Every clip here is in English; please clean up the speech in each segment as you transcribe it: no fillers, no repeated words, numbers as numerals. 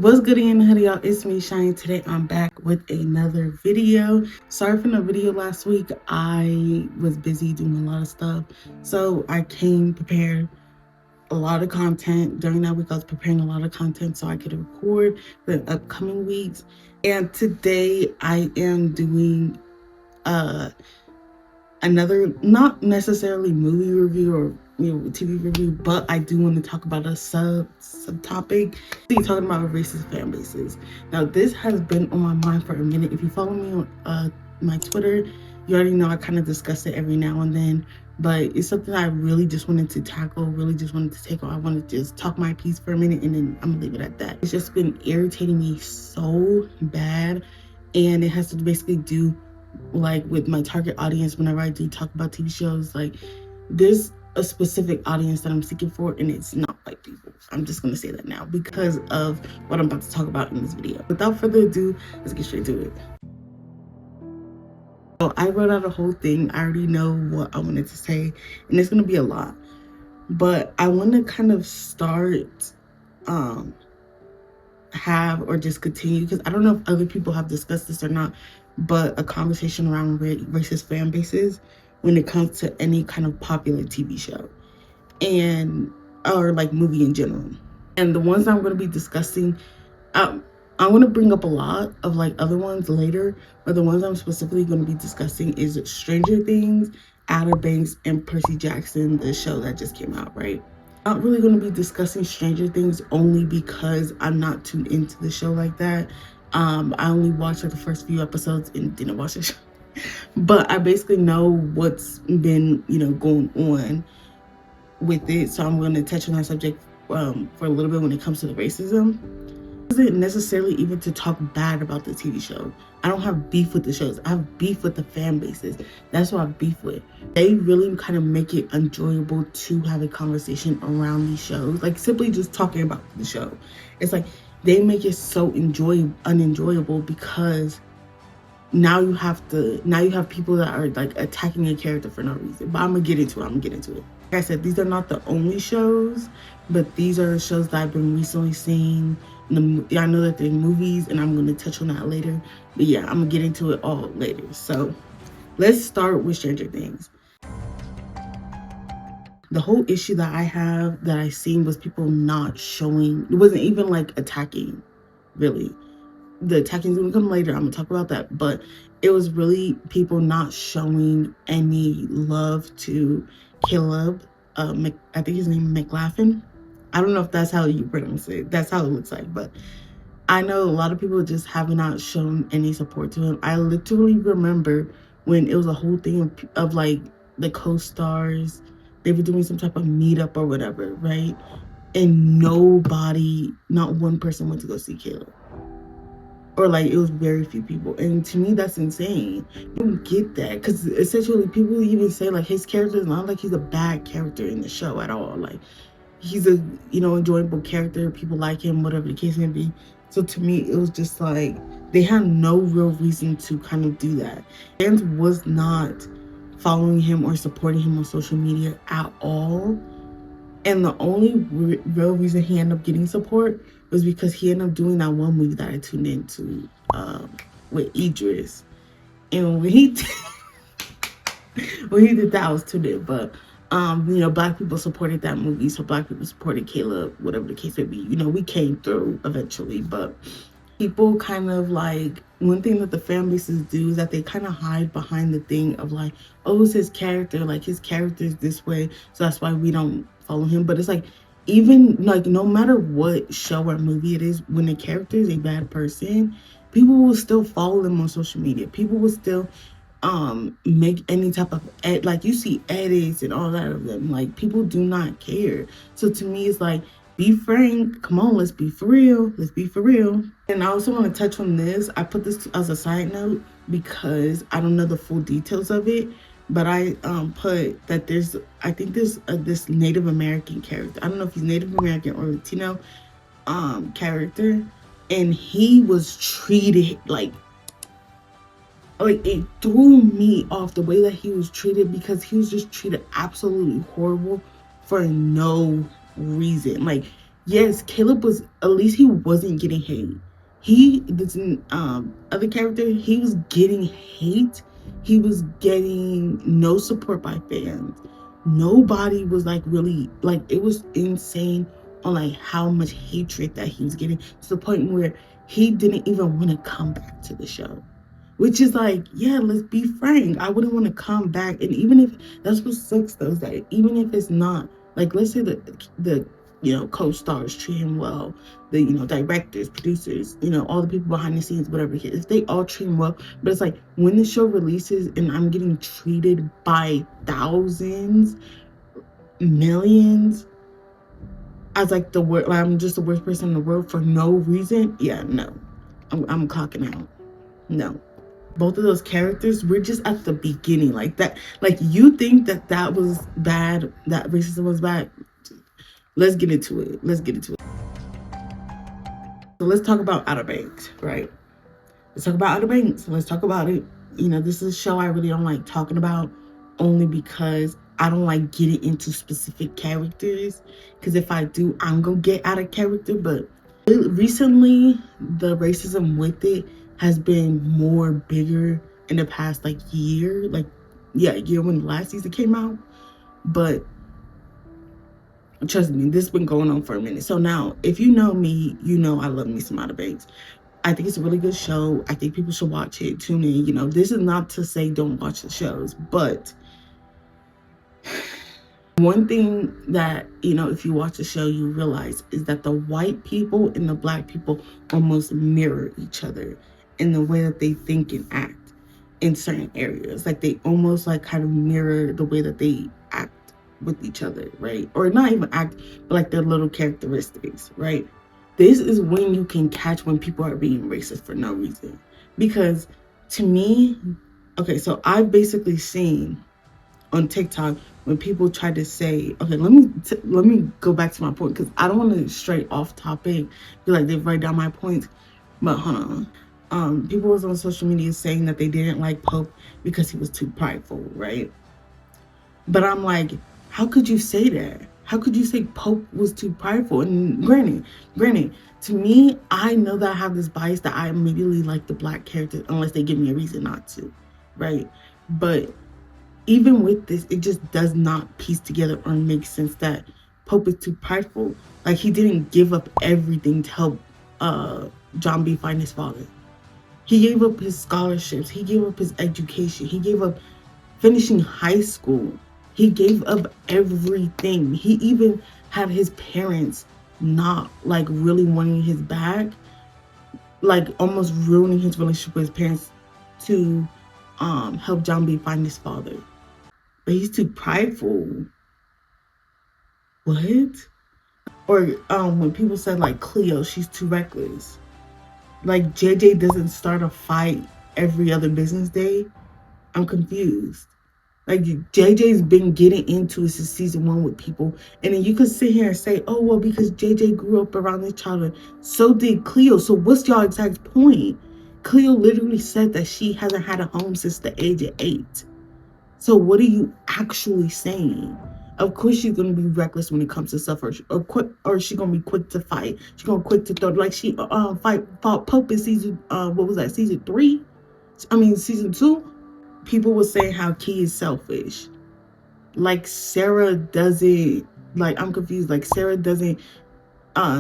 What's good in the hoodie, y'all? It's me, Shine. Today I'm back with another video. Sorry for the video last week. I was busy doing a lot of stuff, so I came prepared a lot of content. During that week I was preparing a lot of content so I could record the upcoming weeks. And today I am doing another, not necessarily movie review or TV review, but I do want to talk about a subtopic. Talking about racist fan bases. Now this has been on my mind for a minute. If you follow me on my Twitter, you already know I kind of discuss it every now and then, but it's something I really just wanted to tackle, really just wanted to take on. I wanted to just talk my piece for a minute and then I'm gonna leave it at that. It's just been irritating me so bad, and it has to basically do like with my target audience. Whenever I do talk about TV shows, like there's a specific audience that I'm seeking for, and it's not white people. I'm just gonna say that now because of what I'm about to talk about in this video. Without further ado, let's get straight to it. So I wrote out a whole thing. I already know what I wanted to say, and it's gonna be a lot, but I want to kind of start have or just continue, because I don't know if other people have discussed this or not, but a conversation around racist fan bases when it comes to any kind of popular TV show and or like movie in general. And the ones I'm going to be discussing, I want to bring up a lot of like other ones later, but the ones I'm specifically going to be discussing is Stranger Things, Outer Banks, and Percy Jackson, the show that just came out, right? I'm not really going to be discussing Stranger Things only because I'm not tuned into the show like that. I only watched like the first few episodes and didn't watch the show. But I basically know what's been, going on with it. So I'm going to touch on that subject for a little bit when it comes to the racism. It isn't necessarily even to talk bad about the TV show. I don't have beef with the shows. I have beef with the fan bases. That's what I have beef with. They really kind of make it enjoyable to have a conversation around these shows. Like simply just talking about the show. It's like they make it so unenjoyable because now you have people that are like attacking a character for no reason. But I'm gonna get into it. Like I said, these are not the only shows, but these are shows that I've been recently seeing. I know that they're movies, and I'm gonna touch on that later. But yeah, I'm gonna get into it all later. So let's start with Stranger Things. The whole issue that I seen was people not showing. It wasn't even like attacking, really. The attacking is gonna come later. I'm gonna talk about that, but it was really people not showing any love to Caleb. I think his name is McLaughlin. I don't know if that's how you pronounce it. That's how it looks like, but I know a lot of people just have not shown any support to him. I literally remember when it was a whole thing of like the co-stars. They were doing some type of meetup or whatever, right? And not one person went to go see Caleb. Or like it was very few people, and to me that's insane. You don't get that, because essentially people even say like his character is not like he's a bad character in the show at all. Like he's a enjoyable character, people like him, whatever the case may be. So to me it was just like they had no real reason to kind of do that. And was not following him or supporting him on social media at all. And the only real reason he ended up getting support was because he ended up doing that one movie that I tuned into with Idris. And when he did that, I was tuned in. But black people supported that movie, so black people supported Caleb, whatever the case may be. We came through eventually, but people kind of like, one thing that the fan bases do is that they kind of hide behind the thing of like, oh, it's his character, like his character is this way, so that's why we don't follow him. But it's like, even like no matter what show or movie it is, when the character is a bad person, people will still follow them on social media. People will still make any type of like you see edits and all that of them. Like people do not care. So to me it's like, be frank. Come on, let's be for real. And I also want to touch on this. I put this as a side note because I don't know the full details of it, but I put that there's this Native American character. I don't know if he's Native American or Latino character, and he was treated like it threw me off the way that he was treated, because he was just treated absolutely horrible for no reason. Like yes, Caleb was, at least he wasn't getting hate. He, this other character, he was getting hate. He was getting no support by fans. Nobody was like really, like, it was insane on like how much hatred that he was getting, to the point where he didn't even want to come back to the show. Which is like, yeah, let's be frank. I wouldn't want to come back. And even if, that's what sucks though, is that even if it's not, like, let's say the co-stars treat him well, the, directors, producers, all the people behind the scenes, whatever it is, if they all treat him well. But it's like, when the show releases and I'm getting treated by thousands, millions, as like the word, like, I'm just the worst person in the world for no reason. Yeah, no. I'm clocking out. No. Both of those characters, we're just at the beginning. Like that, like, you think that was bad, that racism was bad. Let's get into it. So let's talk about Outer Banks, right? Let's talk about Outer Banks. Let's talk about it. This is a show I really don't like talking about, only because I don't like getting into specific characters. Because if I do, I'm gonna get out of character. But recently, the racism with it has been more bigger in the past like year. Like, yeah, year when the last season came out. But trust me, this has been going on for a minute. So now, if you know me, you know I love me some Outer Banks. I think it's a really good show. I think people should watch it, tune in. This is not to say don't watch the shows, but one thing that, if you watch the show, you realize is that the white people and the black people almost mirror each other in the way that they think and act in certain areas. Like, they almost like kind of mirror the way that they act with each other, right? Or not even act, but like their little characteristics, right? This is when you can catch when people are being racist for no reason. Because to me, okay, so I've basically seen on TikTok when people try to say, okay, let me go back to my point, because I don't want to stray off topic, be like they write down my points, but hold on. People was on social media saying that they didn't like Pope because he was too prideful, right? But I'm like, how could you say that? How could you say Pope was too prideful? And granted, to me, I know that I have this bias that I immediately like the black characters unless they give me a reason not to, right? But even with this, it just does not piece together or make sense that Pope is too prideful. Like, he didn't give up everything to help John B find his father. He gave up his scholarships. He gave up his education. He gave up finishing high school. He gave up everything. He even had his parents not like really wanting his back, like almost ruining his relationship with his parents to help John B find his father. But he's too prideful. What? Or when people said like Cleo, she's too reckless. Like, JJ doesn't start a fight every other business day. I'm confused. Like, JJ's been getting into it since season 1 with people. And then you could sit here and say, oh, well, because JJ grew up around this childhood. So did Cleo. So what's y'all exact point? Cleo literally said that she hasn't had a home since the age of 8. So what are you actually saying? Of course she's going to be reckless when it comes to stuff, or she's going to be quick to fight. She's going to quick to throw, like she fought Pope in season, what was that, season 3? I mean, season 2? People were saying how Key is selfish. Like, Sarah doesn't, like, I'm confused. Like, Sarah doesn't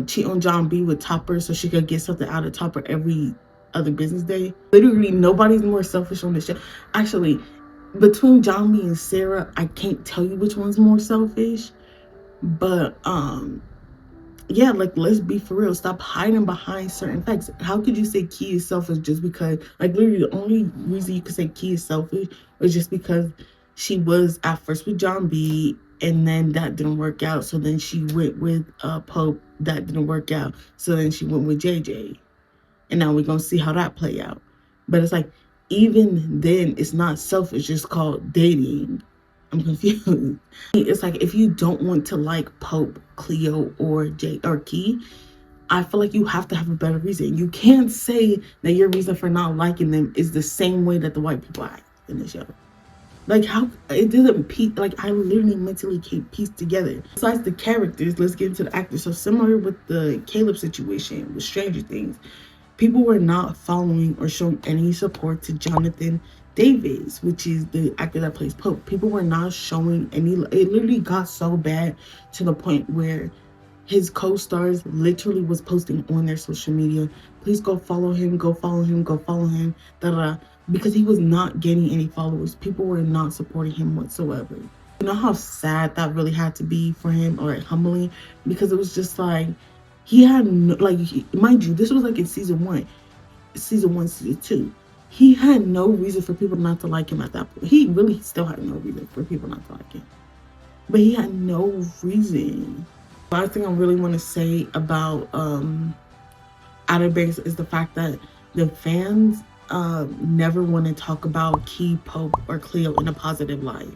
cheat on John B with Topper so she could get something out of Topper every other business day. Literally, nobody's more selfish on this show. Actually, between John B and Sarah, I can't tell you which one's more selfish. But, yeah, like, let's be for real. Stop hiding behind certain facts. How could you say Key is selfish just because, like, literally the only reason you could say Key is selfish was just because she was at first with John B, and then that didn't work out. So then she went with Pope. That didn't work out. So then she went with JJ. And now we're going to see how that play out. But it's like, even then, it's not selfish. It's called dating. I'm confused. It's like, if you don't want to like Pope, Cleo, or Key, I feel like you have to have a better reason. You can't say that your reason for not liking them is the same way that the white people act in the show. Like, how it doesn't piece, like, I literally mentally can't piece together. Besides the characters, let's get into the actors. So similar with the Caleb situation with Stranger Things, people were not following or showing any support to Jonathan Davis, which is the actor that plays Pope. People were not showing any. It literally got so bad to the point where his co-stars literally was posting on their social media, please go follow him, go follow him, go follow him, da da, because he was not getting any followers. People were not supporting him whatsoever. You know how sad that really had to be for him, or humbling, because it was just like he had no, like, mind you, this was like in season 2. He had no reason for people not to like him at that point. He really still had no reason for people not to like him, but he had no reason. Last thing I really want to say about Outer Banks is the fact that the fans never want to talk about Key, Pope, or Cleo in a positive light.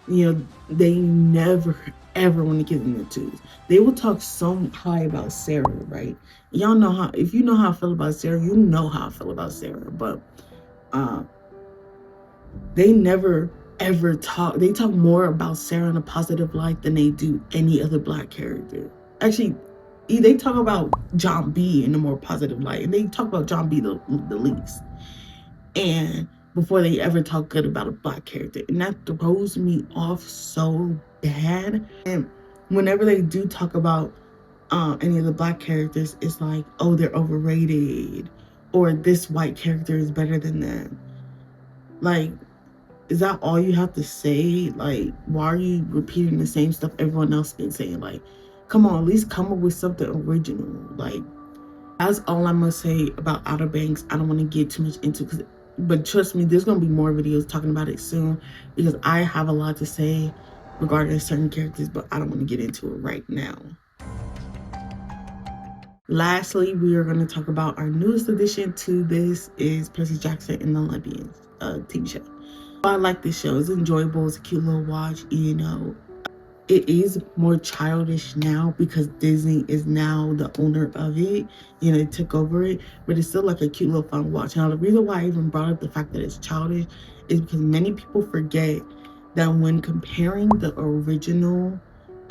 You know, they never ever want to get in the twos. They will talk so high about Sarah, right? Y'all know how, if you know how I feel about Sarah, you know how I feel about Sarah. But they never ever talk. They talk more about Sarah in a positive light than they do any other Black character. Actually, they talk about John B in a more positive light, and they talk about John B the least. And before they ever talk good about a Black character, and that throws me off so bad. And whenever they do talk about any of the Black characters, it's like, oh, they're overrated, or this white character is better than them. Like, is that all you have to say? Like, why are you repeating the same stuff everyone else been saying? Like, come on, at least come up with something original. Like, that's all I'm gonna say about Outer Banks. I don't want to get too much into it, but trust me, there's gonna be more videos talking about it soon, because I have a lot to say regarding certain characters, but I don't want to get into it right now. Lastly, we are going to talk about our newest addition to this is Percy Jackson and the Olympians TV show. I like this show. It's enjoyable. It's a cute little watch. You know, it is more childish now because Disney is now the owner of it. You know, it took over it, but it's still like a cute little fun watch. Now, the reason why I even brought up the fact that it's childish is because many people forget that when comparing the original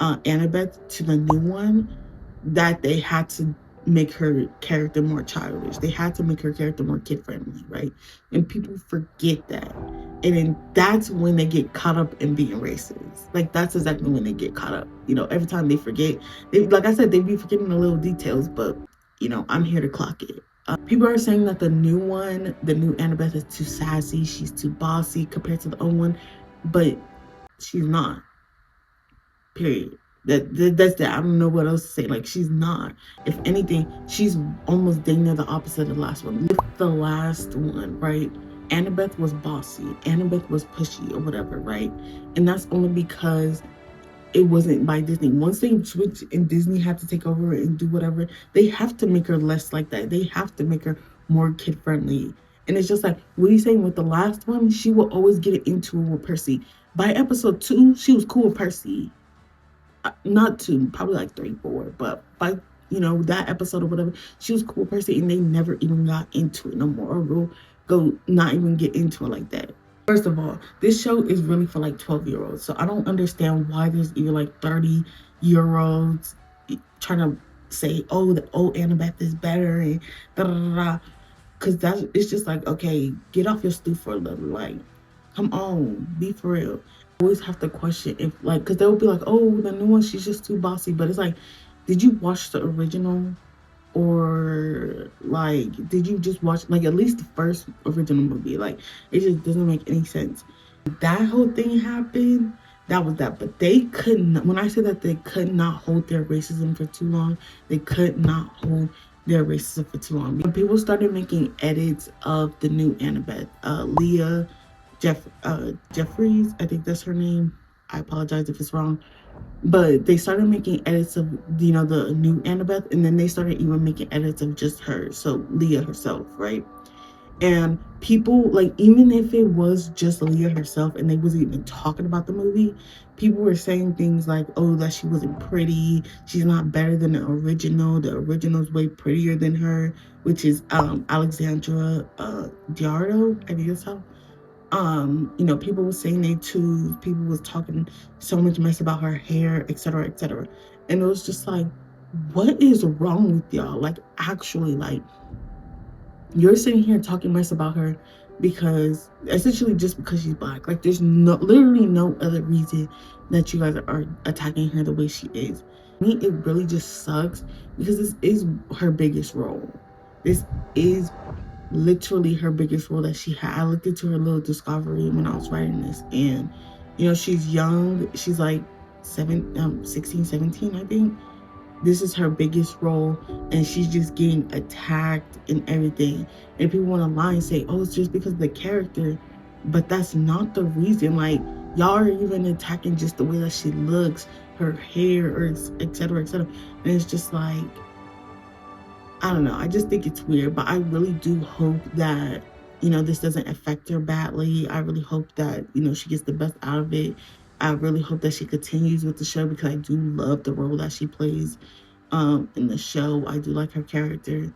Annabeth to the new one, that they had to make her character more childish. They had to make her character more kid friendly, right? And people forget that. And then that's when they get caught up in being racist. Like, that's exactly when they get caught up. You know, every time they forget, like I said, they be forgetting the little details, but, you know, I'm here to clock it. People are saying that the new one, the new Annabeth, is too sassy. She's too bossy compared to the old one, but she's not. Period. That's that. I don't know what else to say. Like, she's not. If anything, she's almost dang near the opposite of the last one. With the last one, right? Annabeth was bossy. Annabeth was pushy or whatever, right? And that's only because it wasn't by Disney. Once they switched and Disney had to take over and do whatever, they have to make her less like that. They have to make her more kid friendly. And it's just like, what are you saying with the last one? She will always get into it with Percy. By episode 2, she was cool with Percy. Not 2, probably like 3, 4, but by, you know, that episode or whatever, she was a cool person, and they never even got into it no more, or will go not even get into it like that. First of all, this show is really for like 12-year-olds, so I don't understand why there's even like 30-year-olds trying to say, oh, the old Annabeth is better, and da da da da, because that's, it's just like, okay, get off your stoop for a little, like, come on, be for real. Always have to question if, like, because they'll be like, oh, the new one, she's just too bossy. But it's like, did you watch the original? Or, like, did you just watch, like, at least the first original movie? Like, it just doesn't make any sense. That whole thing happened, that was that. But they couldn't, when I say that they could not hold their racism for too long, they could not hold their racism for too long. When people started making edits of the new Annabeth, Leah Jeffries, I think that's her name. I apologize if it's wrong. But they started making edits of, you know, the new Annabeth, and then they started even making edits of just her, so Leah herself, right? And people, like, even if it was just Leah herself and they wasn't even talking about the movie, people were saying things like, oh, that she wasn't pretty, she's not better than the original's way prettier than her, which is Alexandra Diardo, I think that's how. People were saying they too, people was talking so much mess about her hair, etc., etc. And it was just like, what is wrong with y'all? Like, actually, like, you're sitting here talking mess about her because essentially just because she's black. Like, there's literally no other reason that you guys are attacking her the way she is. Me, it really just sucks because this is her biggest role. This is literally her biggest role that she had. I looked into her little discovery when I was writing this, and she's young. She's like 16, 17, I think. This is her biggest role, and she's just getting attacked and everything. And people want to lie and say, oh, it's just because of the character, but that's not the reason. Like, y'all are even attacking just the way that she looks, her hair, or etc., etc. And it's just like, I don't know. I just think it's weird, but I really do hope that, this doesn't affect her badly. I really hope that, she gets the best out of it. I really hope that she continues with the show because I do love the role that she plays in the show. I do like her character.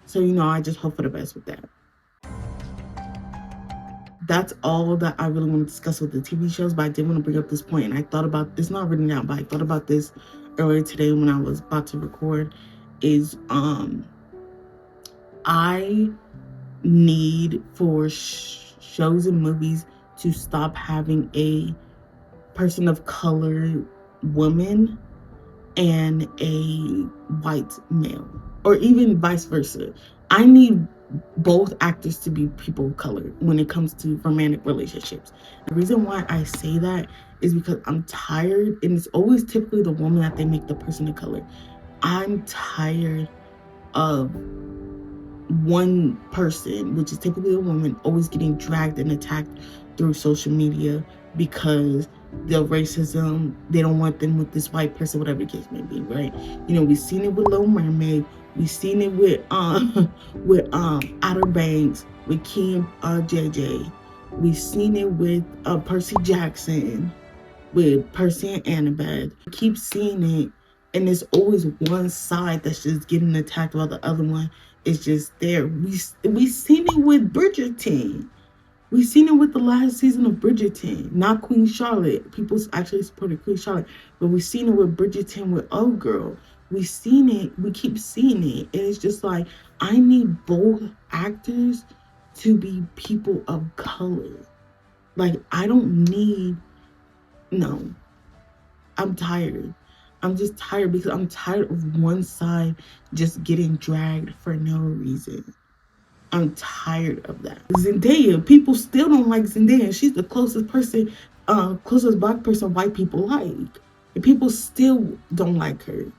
So, I just hope for the best with that. That's all that I really want to discuss with the TV shows, but I did want to bring up this point, and I thought about this, not written down, but I thought about this earlier today when I was about to record, is I need for shows and movies to stop having a person of color woman and a white male, or even vice versa. I need both actors to be people of color when it comes to romantic relationships. The reason why I say that is because I'm tired, and it's always typically the woman that they make the person of color. I'm tired of one person, which is typically a woman, always getting dragged and attacked through social media because the racism, they don't want them with this white person, whatever the case may be, right? We've seen it with Little Mermaid, we've seen it with with Outer Banks, with Kim JJ, we've seen it with Percy Jackson, with Percy and Annabeth. I keep seeing it, and there's always one side that's just getting attacked while the other one is just there. We seen it with Bridgerton. We seen it with the last season of Bridgerton, not Queen Charlotte. People actually supported Queen Charlotte, but we seen it with Bridgerton with Old Girl. We seen it. We keep seeing it, and it's just like, I need both actors to be people of color. Like, I don't need. No, I'm tired. I'm just tired because I'm tired of one side just getting dragged for no reason. I'm tired of that. Zendaya, people still don't like Zendaya. She's the closest black person white people like. And people still don't like her.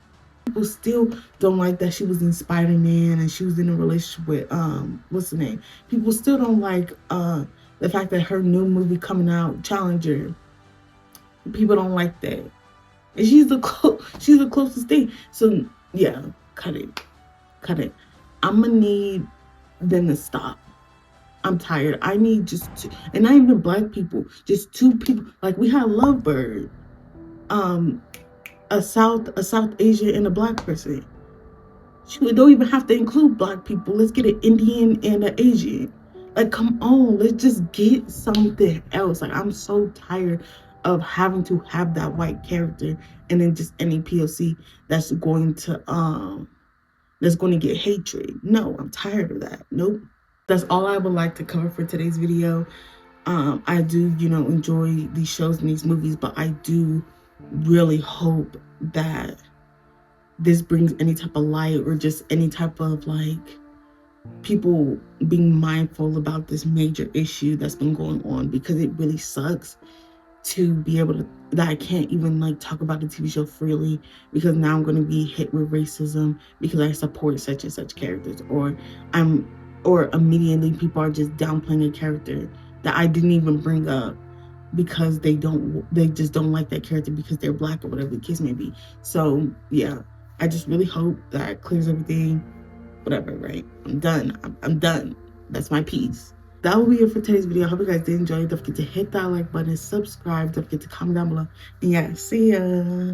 People still don't like that she was in Spider-Man and she was in a relationship with, what's the name? People still don't like the fact that her new movie coming out, Challenger. People don't like that. And she's the closest thing. So yeah, cut it. I'm gonna need them to stop. I'm tired. I need just two, and not even black people, just two people. Like, we had Lovebird, a South Asian and a black person. We don't even have to include black people. Let's get an Indian and an Asian. Like, come on, let's just get something else. Like, I'm so tired of having to have that white character and then just any POC that's going to get hatred. No, I'm tired of that. Nope. That's all I would like to cover for today's video. I do, enjoy these shows and these movies, but I do really hope that this brings any type of light, or just any type of, like, people being mindful about this major issue that's been going on, because it really sucks to be able to, that I can't even, like, talk about the TV show freely because now I'm going to be hit with racism because I support such and such characters, or immediately people are just downplaying a character that I didn't even bring up because they just don't like that character because they're black or whatever the case may be. So yeah, I just really hope that clears everything. Whatever, right? I'm done. I'm done. That's my piece. That will be it for today's video. I hope you guys did enjoy. Don't forget to hit that like button, subscribe. Don't forget to comment down below. And yeah, see ya.